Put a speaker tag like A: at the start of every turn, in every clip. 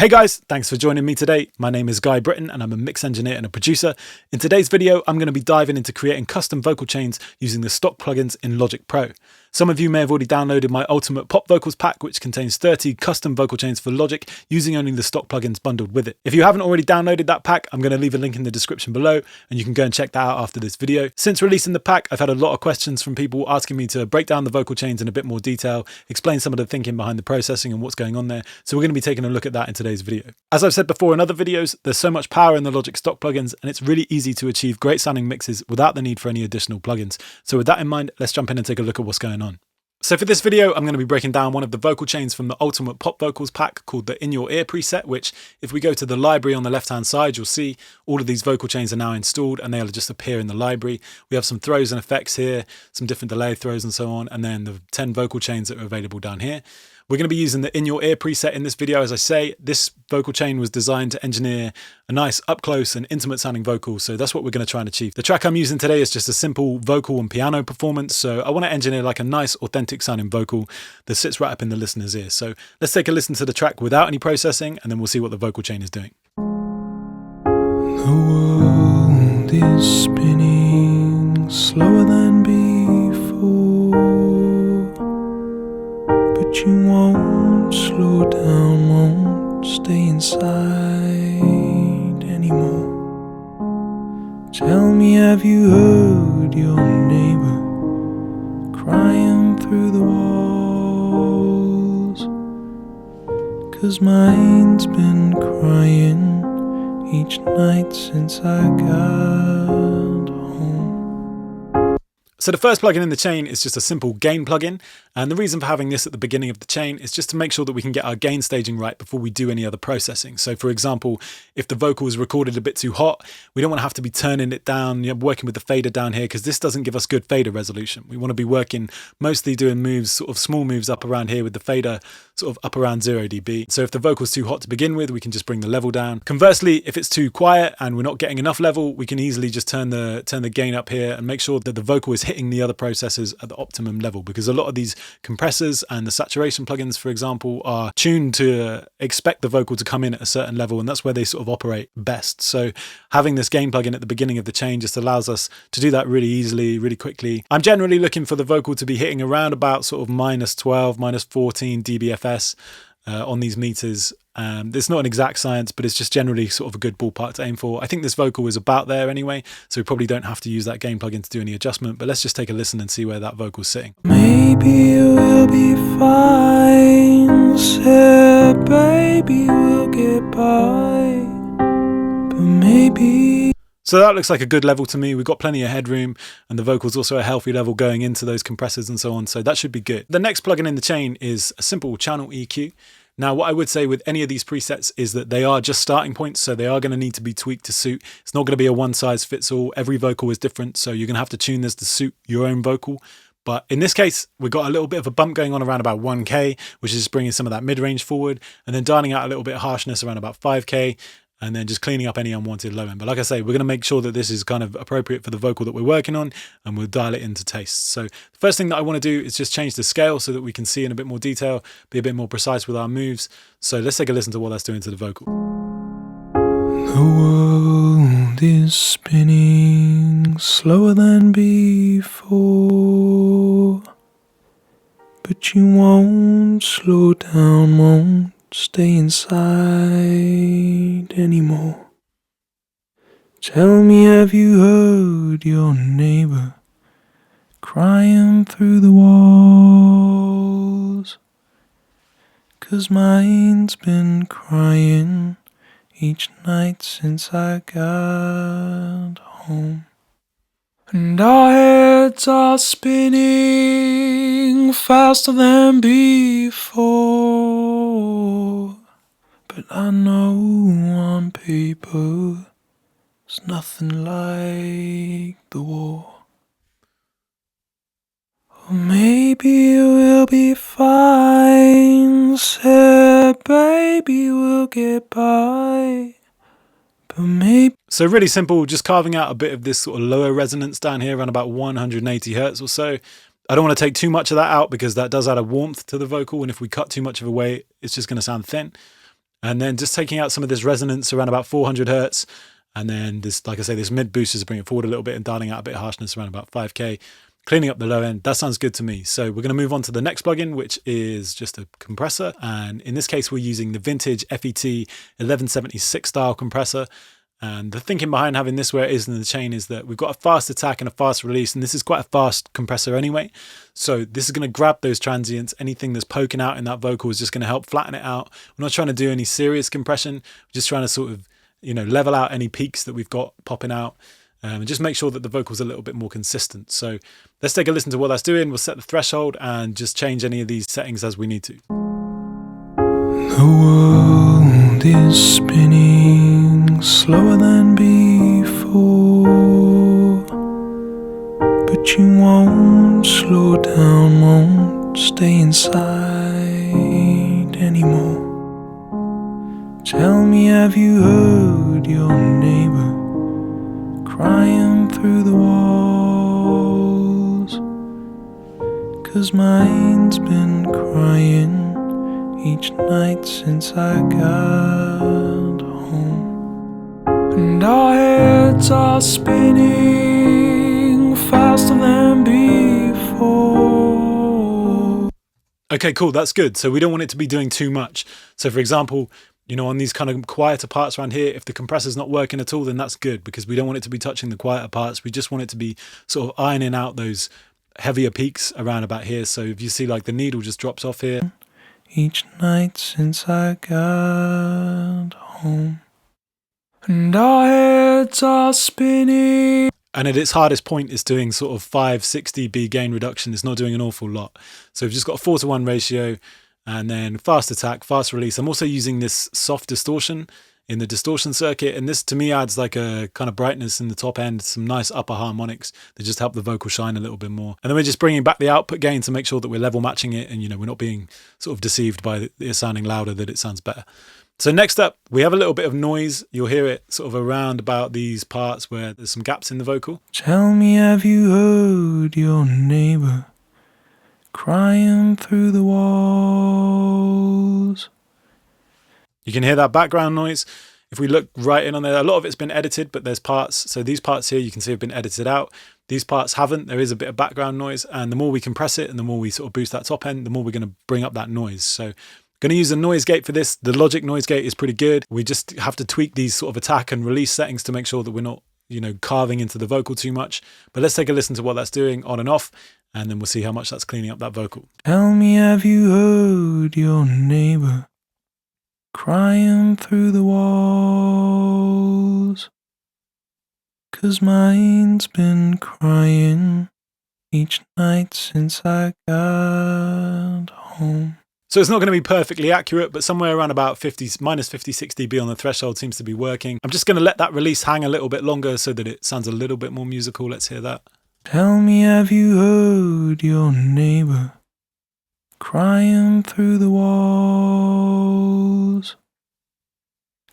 A: Hey guys, thanks for joining me today. My name is Guy Britton and I'm a mix engineer and a producer. In today's video, I'm going to be diving into creating custom vocal chains using the stock plugins in Logic Pro. Some of you may have already downloaded my Ultimate Pop Vocals pack, which contains 30 custom vocal chains for Logic using only the stock plugins bundled with it. If you haven't already downloaded that pack, I'm going to leave a link in the description below and you can go and check that out after this video. Since releasing the pack, I've had a lot of questions from people asking me to break down the vocal chains in a bit more detail, explain some of the thinking behind the processing and what's going on there. So we're going to be taking a look at that in today's video. As I've said before in other videos, there's so much power in the Logic stock plugins and it's really easy to achieve great sounding mixes without the need for any additional plugins. So with that in mind, let's jump in and take a look at what's going on. So for this video, I'm going to be breaking down one of the vocal chains from the Ultimate Pop Vocals pack called the In Your Ear preset, which if we go to the library on the left-hand side, you'll see all of these vocal chains are now installed and they'll just appear in the library. We have some throws and effects here, some different delay throws and so on, and then the 10 vocal chains that are available down here. We're going to be using the In Your Ear preset in this video. As I say, this vocal chain was designed to engineer a nice up close and intimate sounding vocal. So that's what we're going to try and achieve. The track I'm using today is just a simple vocal and piano performance. So I want to engineer like a nice authentic sounding vocal that sits right up in the listener's ear. So let's take a listen to the track without any processing and then we'll see what the vocal chain is doing.
B: The world is spinning slower than before, but you won't slow down, won't stay inside anymore. Tell me, have you heard your neighbor crying through the walls? 'Cause mine's been crying each night since I got home.
A: So the first plugin in the chain is just a simple gain plugin. And the reason for having this at the beginning of the chain is just to make sure that we can get our gain staging right before we do any other processing. So for example, if the vocal is recorded a bit too hot, we don't want to have to be turning it down, working with the fader down here, because this doesn't give us good fader resolution. We want to be working mostly doing moves, sort of small moves up around here with the fader sort of up around 0 dB. So if the vocal's too hot to begin with, we can just bring the level down. Conversely, if it's too quiet and we're not getting enough level, we can easily just turn the gain up here and make sure that the vocal is hitting the other processors at the optimum level, because a lot of these compressors and the saturation plugins, for example, are tuned to expect the vocal to come in at a certain level, and that's where they sort of operate best. So having this gain plugin at the beginning of the chain just allows us to do that really easily, really quickly. I'm generally looking for the vocal to be hitting around about sort of -12, -14 dBFS on these meters. It's not an exact science, but it's just generally sort of a good ballpark to aim for. I think this vocal is about there anyway, so we probably don't have to use that gain plugin to do any adjustment, but let's just take a listen and see where that vocal's sitting.
B: Maybe we'll be fine, said baby we'll get by, but maybe.
A: So that looks like a good level to me. We've got plenty of headroom and the vocal's also a healthy level going into those compressors and so on, so that should be good. The next plugin in the chain is a simple channel EQ. Now, what I would say with any of these presets is that they are just starting points, so they are going to need to be tweaked to suit. It's not going to be a one-size-fits-all. Every vocal is different, so you're going to have to tune this to suit your own vocal. But in this case, we've got a little bit of a bump going on around about 1K, which is just bringing some of that mid-range forward, and then dialing out a little bit of harshness around about 5K, and then just cleaning up any unwanted low end. But like I say, we're going to make sure that this is kind of appropriate for the vocal that we're working on, and we'll dial it into taste. So the first thing that I want to do is just change the scale so that we can see in a bit more detail, be a bit more precise with our moves. So let's take a listen to what that's doing to the vocal.
B: The world is spinning slower than before, but you won't slow down, won't stay inside anymore. Tell me, have you heard your neighbor crying through the walls? 'Cause mine's been crying each night since I got home. And our heads are spinning faster than before, but I know on paper it's nothing like the war. Or maybe we'll be fine, said baby we'll get by, but maybe.
A: So really simple, just carving out a bit of this sort of lower resonance down here around about 180 hertz or so. I don't want to take too much of that out because that does add a warmth to the vocal, and if we cut too much of it away, it's just going to sound thin. And then just taking out some of this resonance around about 400 hertz. And then this, like I say, this mid boost is bringing it forward a little bit and dialing out a bit of harshness around about 5K, cleaning up the low end. That sounds good to me. So we're going to move on to the next plugin, which is just a compressor. And in this case, we're using the vintage FET 1176 style compressor. And the thinking behind having this where it is in the chain is that we've got a fast attack and a fast release, and this is quite a fast compressor anyway. So this is going to grab those transients. Anything that's poking out in that vocal is just going to help flatten it out. We're not trying to do any serious compression. We're just trying to sort of, level out any peaks that we've got popping out, and just make sure that the vocal's a little bit more consistent. So let's take a listen to what that's doing. We'll set the threshold and just change any of these settings as we need to.
B: The world is spinning slower than before, but you won't slow down, won't stay inside anymore. Tell me, have you heard your neighbor crying through the walls? 'Cause mine's been crying each night since I got home, and our heads are spinning faster than before.
A: Okay, cool, that's good. So we don't want it to be doing too much. So for example, on these kind of quieter parts around here, if the compressor's not working at all, then that's good, because we don't want it to be touching the quieter parts. We just want it to be sort of ironing out those heavier peaks around about here. So if you see, like, the needle just drops off here.
B: Each night since I got home, and our heads are spinning.
A: And at its hardest point, it's doing sort of 5-6 dB gain reduction. It's not doing an awful lot. So we've just got a 4:1 ratio, and then fast attack, fast release. I'm also using this soft distortion in the distortion circuit, and this to me adds like a kind of brightness in the top end, some nice upper harmonics that just help the vocal shine a little bit more. And then we're just bringing back the output gain to make sure that we're level matching it, and we're not being sort of deceived by it sounding louder, that it sounds better. So next up, we have a little bit of noise. You'll hear it sort of around about these parts where there's some gaps in the vocal.
B: Tell me, have you heard your neighbor crying through the walls?
A: You can hear that background noise. If we look right in on there, a lot of it's been edited, but there's parts. So these parts here, you can see have been edited out. These parts haven't. There is a bit of background noise, and the more we compress it and the more we sort of boost that top end, the more we're going to bring up that noise. So going to use a noise gate for this. The Logic noise gate is pretty good. We just have to tweak these sort of attack and release settings to make sure that we're not, carving into the vocal too much. But let's take a listen to what that's doing on and off, and then we'll see how much that's cleaning up that vocal.
B: Tell me, have you heard your neighbor crying through the walls? 'Cause mine's been crying each night since I got home.
A: So it's not going to be perfectly accurate, but somewhere around about minus 56 dB on the threshold seems to be working. I'm just going to let that release hang a little bit longer so that it sounds a little bit more musical. Let's hear that.
B: Tell me, have you heard your neighbor crying through the walls?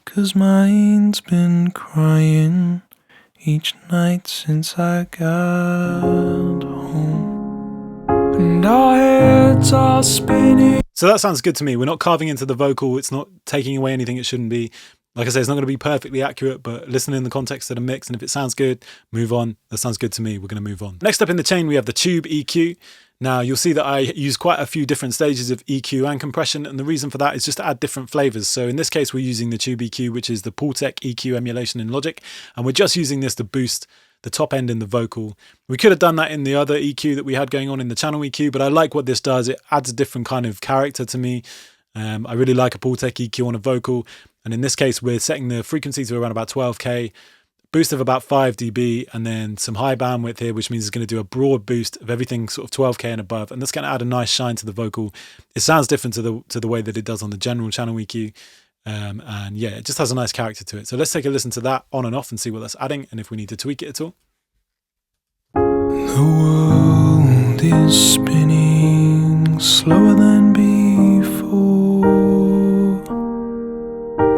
B: 'Cause mine's been crying each night since I got home, and our heads are spinning.
A: So that sounds good to me. We're not carving into the vocal. It's not taking away anything it shouldn't be. Like I say, it's not going to be perfectly accurate, but listen in the context of the mix, and if it sounds good, move on. That sounds good to me. We're going to move on. Next up in the chain, we have the Tube EQ. Now, you'll see that I use quite a few different stages of EQ and compression, and the reason for that is just to add different flavors. So in this case, we're using the Tube EQ, which is the Pultec EQ emulation in Logic, and we're just using this to boost the top end in the vocal. We could have done that in the other EQ that we had going on in the channel EQ, but I like what this does. It adds a different kind of character to me. I really like a Pultec EQ on a vocal, and in this case, we're setting the frequency to around about 12K, boost of about 5 dB, and then some high bandwidth here, which means it's going to do a broad boost of everything sort of 12K and above, and that's going to add a nice shine to the vocal. It sounds different to the way that it does on the general channel EQ, and yeah, it just has a nice character to it. So let's take a listen to that on and off and see what that's adding, and if we need to tweak it at all.
B: The world is spinning slower than before,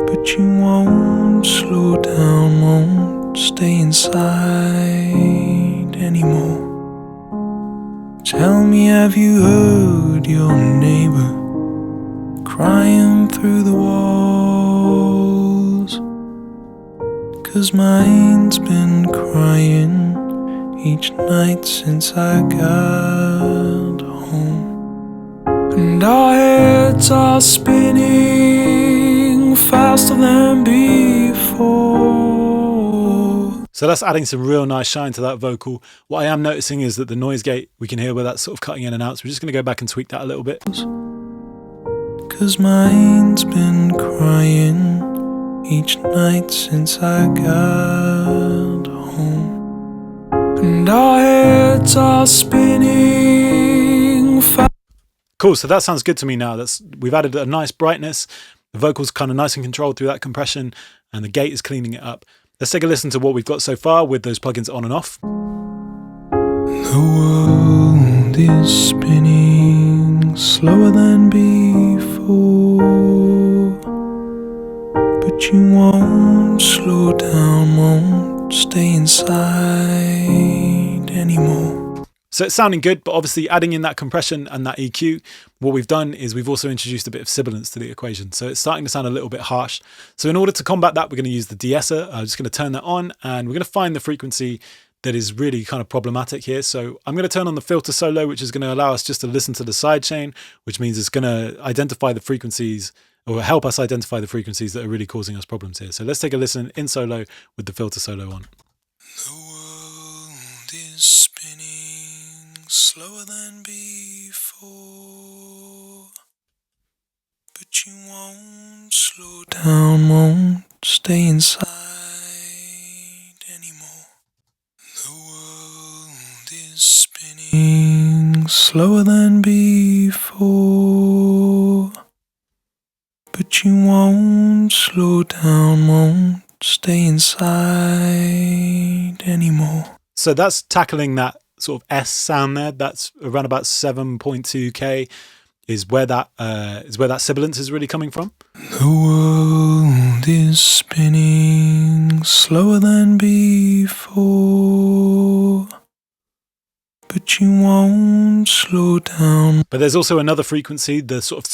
B: but you won't slow down, won't stay inside anymore. Tell me, have you heard your neighbor crying through the walls? 'cause mine's been crying each night since I got home. And our heads are spinning faster than before.
A: So that's adding some real nice shine to that vocal. What I am noticing is that the noise gate, we can hear where that's sort of cutting in and out. So we're just going to go back and tweak that a little bit.
B: 'Cause mine's been crying each night since I got home. And our heads are spinning fast.
A: Cool, so that sounds good to me now. We've added a nice brightness. The vocal's kind of nice and controlled through that compression, and the gate is cleaning it up. Let's take a listen to what we've got so far with those plugins on and off.
B: The world is spinning slower than before, but you won't slow down, won't stay inside anymore.
A: So it's sounding good, but obviously adding in that compression and that EQ, what we've done is we've also introduced a bit of sibilance to the equation. So it's starting to sound a little bit harsh. So in order to combat that, we're going to use the de-esser. I'm just going to turn that on, and we're going to find the frequency that is really kind of problematic here. So I'm going to turn on the filter solo, which is going to allow us just to listen to the sidechain, which means it's going to identify the frequencies, or help us identify the frequencies that are really causing us problems here. So let's take a listen in solo with the filter solo on.
B: The world is spinning slower than before, but you won't slow down, won't stay inside anymore. The world is spinning slower than before, but you won't slow down, won't stay inside anymore.
A: So that's tackling that sort of S sound there. That's around about 7.2K is where that sibilance is really coming from.
B: The world is spinning slower than before, but you won't slow down.
A: But there's also another frequency, the sort of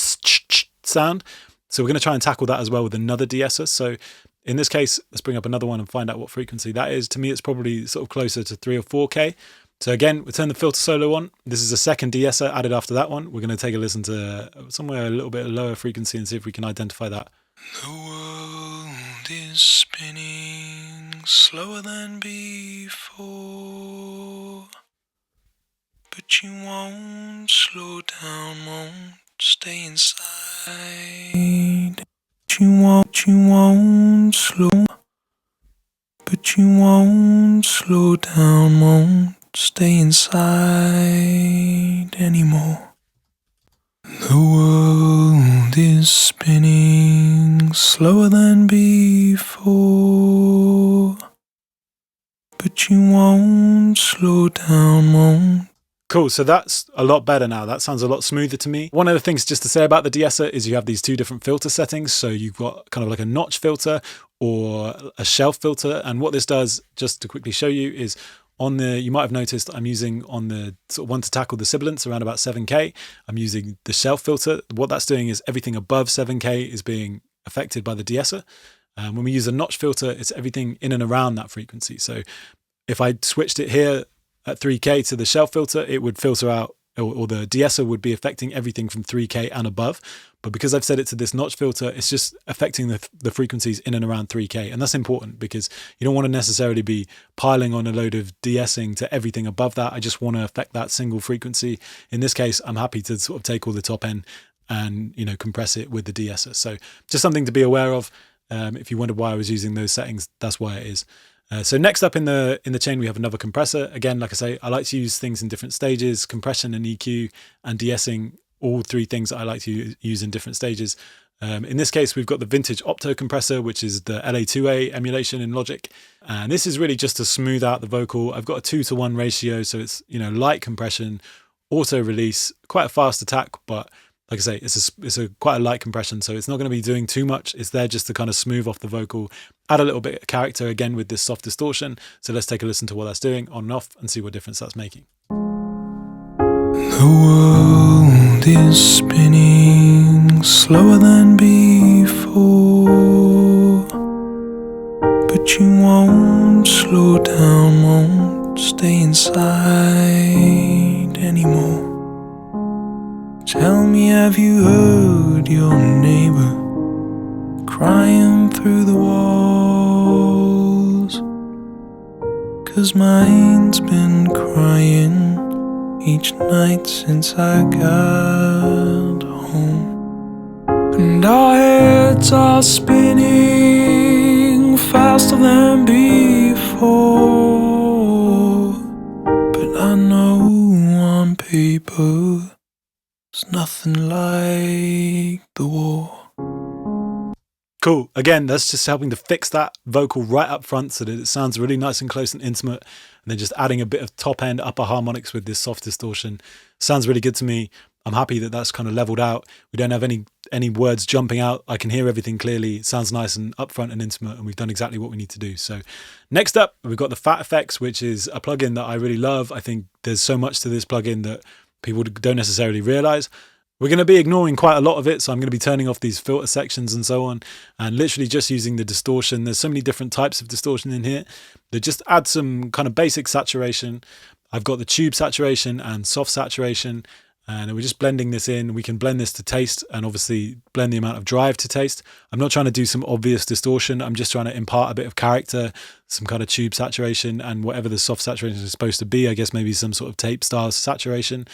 A: sound. So we're going to try and tackle that as well with another de-esser. So in this case, let's bring up another one and find out what frequency that is. To me, it's probably sort of closer to 3 or 4K. So again, we turn the filter solo on. This is a second de-esser added after that one. We're going to take a listen to somewhere a little bit lower frequency and see if we can identify that.
B: The world is spinning slower than before, but you won't slow down, won't stay inside. You won't slow, but you won't slow down, won't stay inside anymore. The world is spinning slower than before, but you won't slow down, won't.
A: Cool, so that's a lot better now. That sounds a lot smoother to me. One of the things just to say about the de-esser is you have these two different filter settings. So you've got kind of like a notch filter or a shelf filter. And what this does, just to quickly show you, is on the, you might have noticed I'm using on the sort of one to tackle the sibilance around about 7K. I'm using the shelf filter. What that's doing is everything above 7K is being affected by the de-esser. When we use a notch filter, it's everything in and around that frequency. So if I switched it here at 3K to the shelf filter, it would filter out, or the de-esser would be affecting everything from 3K and above. But because I've set it to this notch filter, it's just affecting the frequencies in and around 3K. And that's important because you don't want to necessarily be piling on a load of de-essing to everything above that. I just want to affect that single frequency. In this case, I'm happy to sort of take all the top end and, you know, compress it with the de-esser. So just something to be aware of. If you wonder why I was using those settings, that's why it is. So next up in the chain, we have another compressor. Again, like I say, I like to use things in different stages: compression and EQ and de-essing, all three things that I like to use in different stages. In this case, we've got the vintage opto compressor, which is the LA2A emulation in Logic. And this is really just to smooth out the vocal. I've got a 2:1 ratio. So it's, you know, light compression, auto release, quite a fast attack, but like I say, it's quite a light compression, so it's not going to be doing too much. It's there just to kind of smooth off the vocal, add a little bit of character again with this soft distortion. So let's take a listen to what that's doing on and off and see what difference that's making.
B: The world is spinning slower than before, but you slow down, won't stay inside anymore. Tell me, have you heard your neighbor crying through the walls? 'Cause mine's been crying each night since I got home. And our heads are spinning faster than before. But I know on paper it's nothing like the war.
A: Cool. Again, that's just helping to fix that vocal right up front so that it sounds really nice and close and intimate. And then just adding a bit of top end upper harmonics with this soft distortion. Sounds really good to me. I'm happy that that's kind of leveled out. We don't have any words jumping out. I can hear everything clearly. It sounds nice and upfront and intimate, and we've done exactly what we need to do. So next up, we've got the Fat Effects, which is a plugin that I really love. I think there's so much to this plugin that people don't necessarily realize. We're going to be ignoring quite a lot of it, so I'm going to be turning off these filter sections and so on, and literally just using the distortion. There's so many different types of distortion in here that just add some kind of basic saturation. I've got the tube saturation and soft saturation, and we're just blending this in. We can blend this to taste and obviously blend the amount of drive to taste. I'm not trying to do some obvious distortion. I'm just trying to impart a bit of character, some kind of tube saturation, and whatever the soft saturation is supposed to be, I guess maybe some sort of tape style saturation.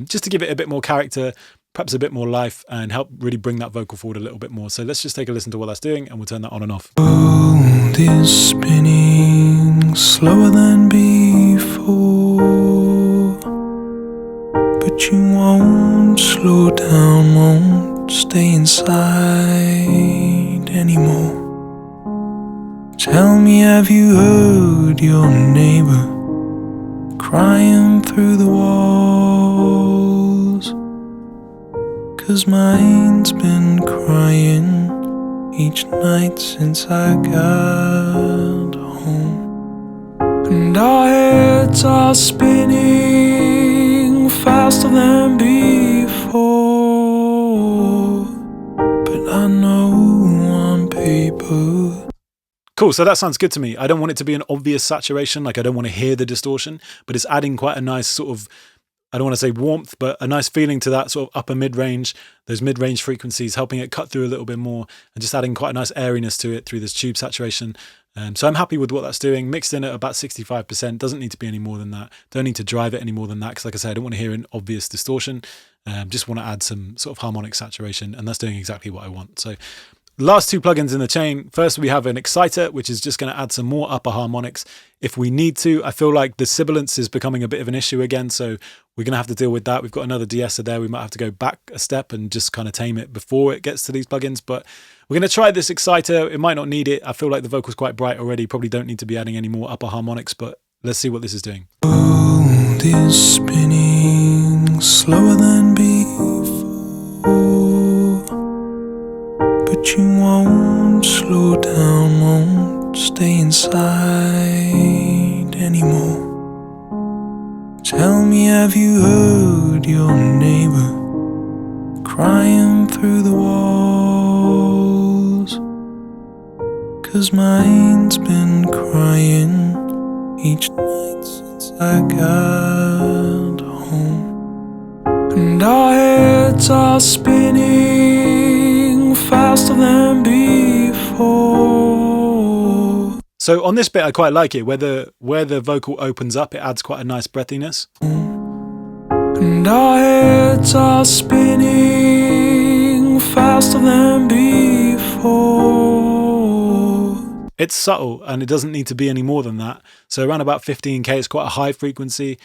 A: Just to give it a bit more character, perhaps a bit more life, and help really bring that vocal forward a little bit more. So let's just take a listen to what that's doing, and we'll turn that on and off.
B: World is spinning slower than before, but you won't slow down, won't stay inside anymore. Tell me, have you heard your neighbor crying through the walls? 'Cause mine's been crying each night since I got home. And our heads are spinning faster than before. But I know on paper.
A: Cool, so that sounds good to me. I don't want it to be an obvious saturation, like I don't want to hear the distortion, but it's adding quite a nice sort of, I don't want to say warmth, but a nice feeling to that sort of upper mid-range, those mid-range frequencies, helping it cut through a little bit more and just adding quite a nice airiness to it through this tube saturation. So I'm happy with what that's doing. Mixed in at about 65%, doesn't need to be any more than that. Don't need to drive it any more than that, because like I said, I don't want to hear an obvious distortion. Just want to add some sort of harmonic saturation, and that's doing exactly what I want. So last two plugins in the chain. First, we have an exciter, which is just going to add some more upper harmonics if we need to. I feel like the sibilance is becoming a bit of an issue again, so we're going to have to deal with that. We've got another de-esser there. We might have to go back a step and just kind of tame it before it gets to these plugins, but we're going to try this exciter. It might not need it. I feel like the vocal's quite bright already. Probably don't need to be adding any more upper harmonics, but let's see what this is doing.
B: World is spinning slower than before, but you won't slow down, won't stay inside anymore. Tell me, have you heard your neighbor crying through the walls? 'Cause mine's been crying each night since I got home. And our heads are spinning faster than before.
A: So on this bit, I quite like it. Where the vocal opens up, it adds quite a nice breathiness.
B: And our heads are spinning faster than before.
A: It's subtle, and it doesn't need to be any more than that. So around about 15K, it's quite a high frequency.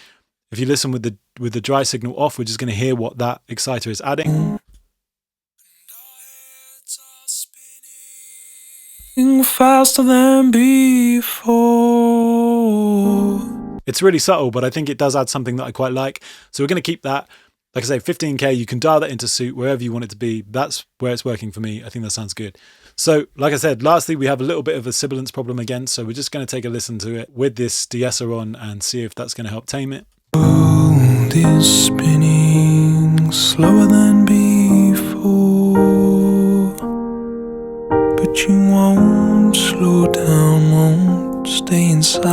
A: If you listen with the dry signal off, we're just going to hear what that exciter is adding.
B: Faster than before.
A: It's really subtle, but I think it does add something that I quite like. So we're going to keep that. Like I say, 15K, you can dial that into suit wherever you want it to be. That's where it's working for me. I think that sounds good. So like I said, lastly, we have a little bit of a sibilance problem again. So we're just going to take a listen to it with this de-esser on and see if that's going to help tame it.
B: World is spinning slower than before, but you won't slow down, won't stay inside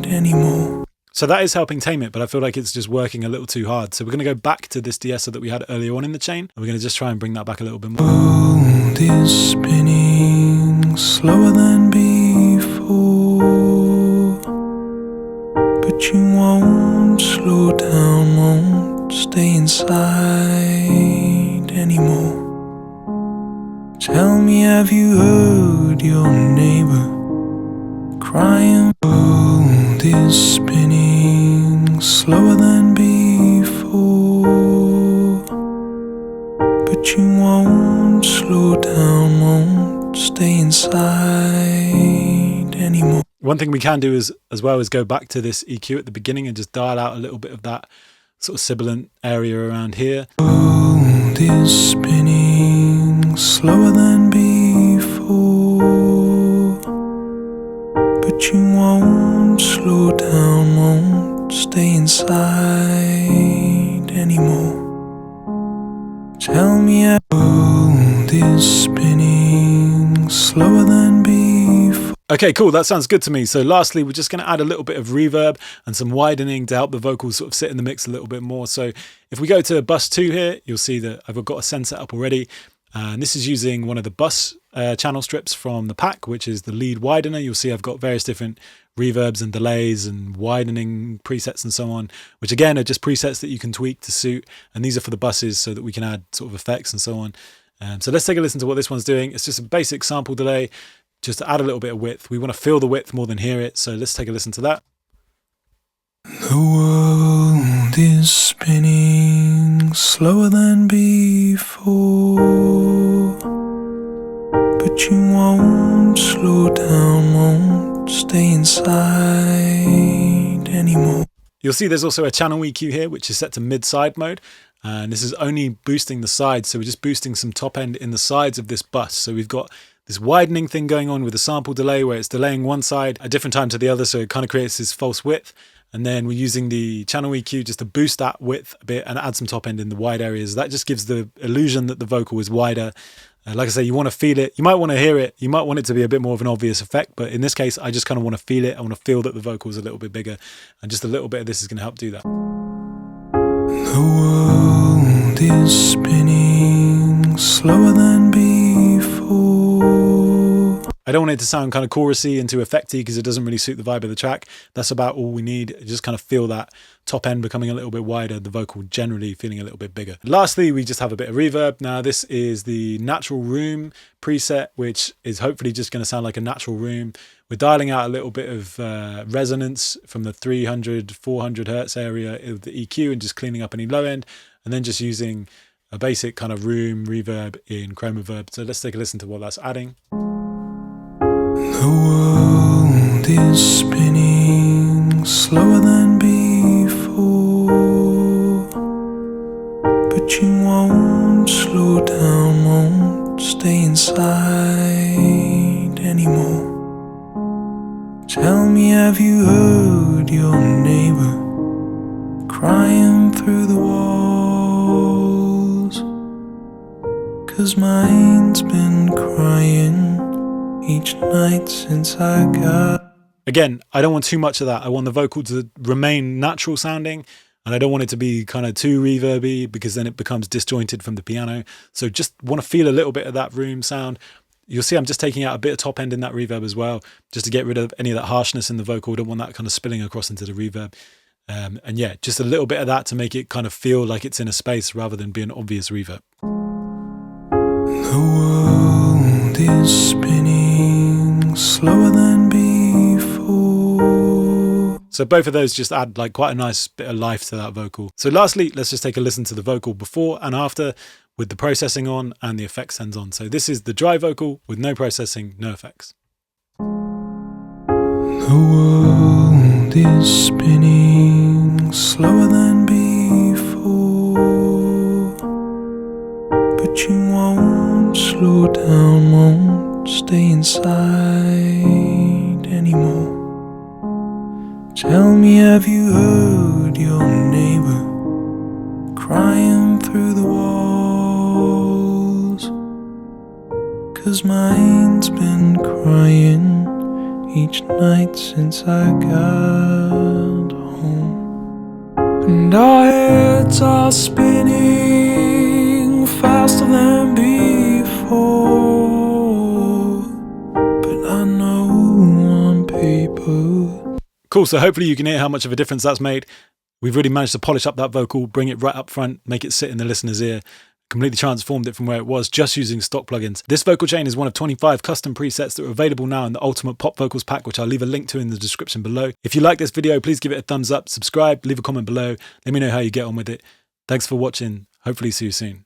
B: anymore.
A: So that is helping tame it, but I feel like it's just working a little too hard. So we're going to go back to this de-esser that we had earlier on in the chain, and we're going to just try and bring that back a little bit more.
B: World is spinning slower than before, but you won't slow down, won't stay inside anymore. Tell me, have you heard your neighbor crying? World is spinning slower than before, but you won't slow down, won't stay inside anymore.
A: One thing we can do is, as well, is go back to this EQ at the beginning and just dial out a little bit of that sort of sibilant area around here.
B: World is spinning slower than before, but you won't slow down, won't stay inside anymore. Tell me, the world is spinning slower than before.
A: Okay, cool. That sounds good to me. So lastly, we're just going to add a little bit of reverb and some widening to help the vocals sort of sit in the mix a little bit more. So if we go to bus 2 here, you'll see that I've got a send set up already. And this is using one of the bus channel strips from the pack, which is the lead widener. You'll see I've got various different reverbs and delays and widening presets and so on, which again are just presets that you can tweak to suit. And these are for the buses so that we can add sort of effects and so on. So let's take a listen to what this one's doing. It's just a basic sample delay, just to add a little bit of width. We want to feel the width more than hear it. So let's take a listen to that.
B: The world is spinning slower than before, but you won't slow down, won't stay inside anymore.
A: You'll see there's also a channel EQ here, which is set to mid-side mode. And this is only boosting the sides. So we're just boosting some top end in the sides of this bus. So we've got this widening thing going on with the sample delay where it's delaying one side at a different time to the other. So it kind of creates this false width. And then we're using the channel EQ just to boost that width a bit and add some top end in the wide areas. That just gives the illusion that the vocal is wider. Like I say, you want to feel it. You might want to hear it. You might want it to be a bit more of an obvious effect. But in this case, I just kind of want to feel it. I want to feel that the vocal is a little bit bigger. And just a little bit of this is going to help do that.
B: The world is spinning slower than before.
A: I don't want it to sound kind of chorusy and too effecty because it doesn't really suit the vibe of the track. That's about all we need. Just kind of feel that top end becoming a little bit wider, the vocal generally feeling a little bit bigger. Lastly, we just have a bit of reverb. Now this is the natural room preset, which is hopefully just going to sound like a natural room. We're dialing out a little bit of resonance from the 300, 400 hertz area of the EQ and just cleaning up any low end, and then just using a basic kind of room reverb in Chroma Reverb. So let's take a listen to what that's adding.
B: The world is spinning slower than before, but you won't slow down, won't stay inside anymore. Tell me, have you heard your neighbor crying through the walls? 'Cause mine's been crying each night since I got.
A: Again, I don't want too much of that. I want the vocal to remain natural sounding, and I don't want it to be kind of too reverby because then it becomes disjointed from the piano. So just want to feel a little bit of that room sound. You'll see I'm just taking out a bit of top end in that reverb as well, just to get rid of any of that harshness in the vocal. I don't want that kind of spilling across into the reverb. And yeah, just a little bit of that to make it kind of feel like it's in a space rather than be an obvious reverb.
B: The world is spinning slower than before.
A: So both of those just add like quite a nice bit of life to that vocal. So lastly, let's just take a listen to the vocal before and after with the processing on and the effects sends on. So this is the dry vocal with no processing, no effects.
B: The world is spinning slower than before, but you won't slow down, won't stay inside anymore. Tell me, have you heard your neighbor crying through the walls? 'Cause mine's been crying each night since I got home. And our heads are spinning faster than before, but I know on paper.
A: Cool, so hopefully you can hear how much of a difference that's made. We've really managed to polish up that vocal, bring it right up front, make it sit in the listener's ear. Completely transformed it from where it was just using stock plugins. This vocal chain is one of 25 custom presets that are available now in the Ultimate Pop Vocals pack, which I'll leave a link to in the description below. If you like this video, please give it a thumbs up, subscribe, leave a comment below. Let me know how you get on with it. Thanks for watching. Hopefully see you soon.